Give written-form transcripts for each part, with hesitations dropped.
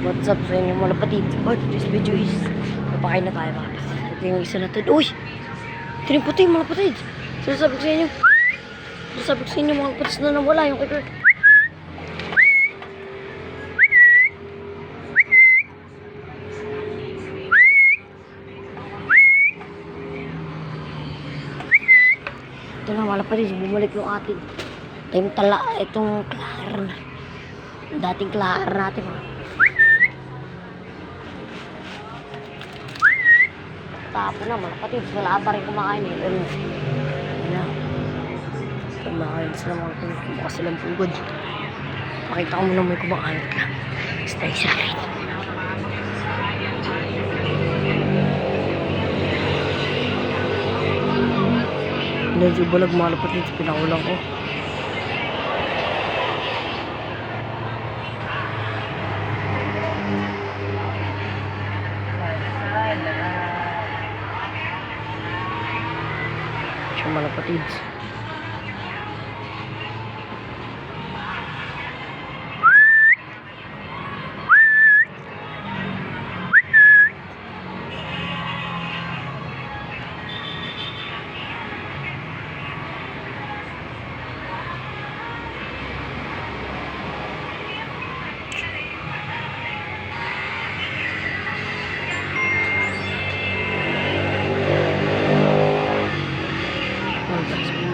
What's up sa inyo mga kapatid? But this video is napakain na tayo mga kapatid. Ito yung isa natin. Uy! Ito yung puti mga kapatid. Sasabi ko sa inyo. Sasabi ko sa inyo mga kapatid na nawala yung kicker. Ito na mga kapatid. Bumalik yung atin. Itong klaar na. Dating klaar natin mga. Tapo na mga kapatid. Wala pa rin kumakain eh. Ayun na. Kumakain sila mga kapatid. Bukas silang pugod. Pakita ko muna may kumakain ka. Stay sa akin. Medyo balag mga kapatid. Pinakulang ko. Siya mga kapatid.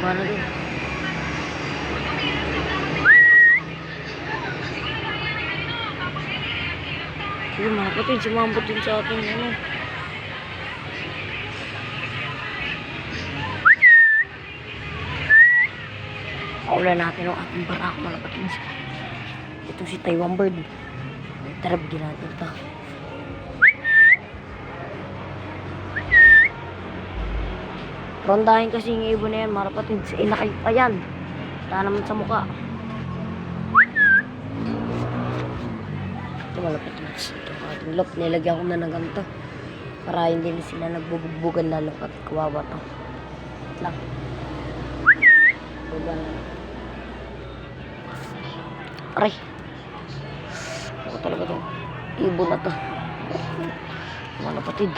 Paano din? Sige mga kapatid, sumambot din sa atin ano. Paulan natin ang ating barako mga kapatid. Ito si Taiwan bird. Tara, bigyan natin ito. Rondahin kasi yung ibon na yan, mga kapatid. Inakay pa yan. Wala naman sa mukha. Ito mga kapatid. Ito ang ating lock. Nilagyan ko na ng ganito. Para hindi na sila nagbubugbugan lalo at kawawa to. Lang. Bugan. Aray. Ako talaga to. Ibon na to. Mga kapatid.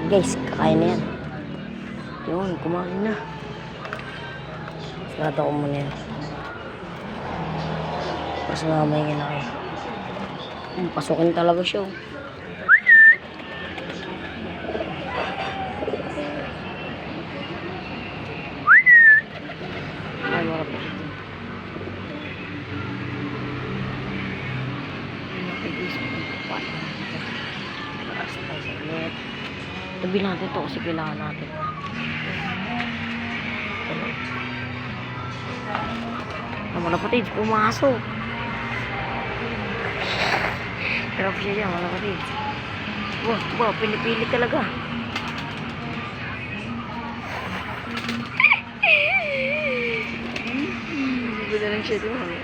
Guys, kakain na yan. Yun, kumain na. Sarado ko muna yan. Kasi mamay nga na kayo. Pasukin talaga siya. Ay, marap na siya. Tabi natin ito kasi kailangan natin. Mga kapatid, pumasok. Pero siya dyan, mga kapatid. Wow, pinipili talaga. Gula lang siya doon.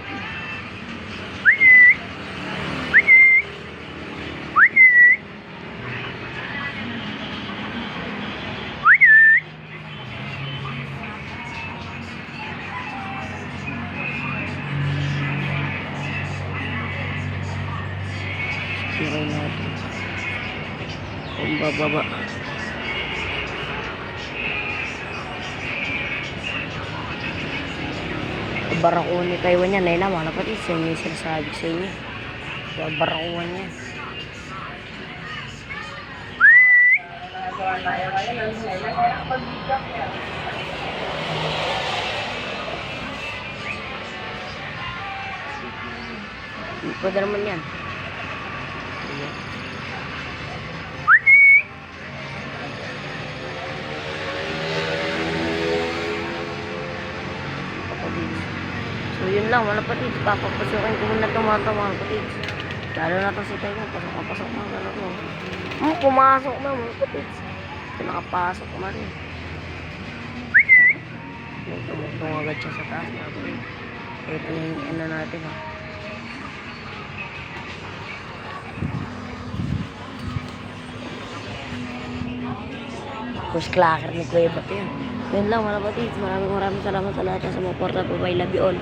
Siray natin. Kung bababa. Barakuan ni Taiwan yan. Ayun na mga kapatid. Sa inyo yung sinasabi sa inyo. Barakuan niya. Pwede naman yan. So yun lang mga kapatid, papapasukin ko muna itong mga kapatid. Lalo na ito si Taiwan, pasok na gano'n ko. Pumasok na mga kapatid. Ito nakapasok na rin. Tumutong agad siya sa taas mga kapatid. Ito yung ano natin ha. First clacker ni Kuya Bato yun. Yun lang mga kapatid. Maraming salamat sa lahat sa mga porta po. I love you all.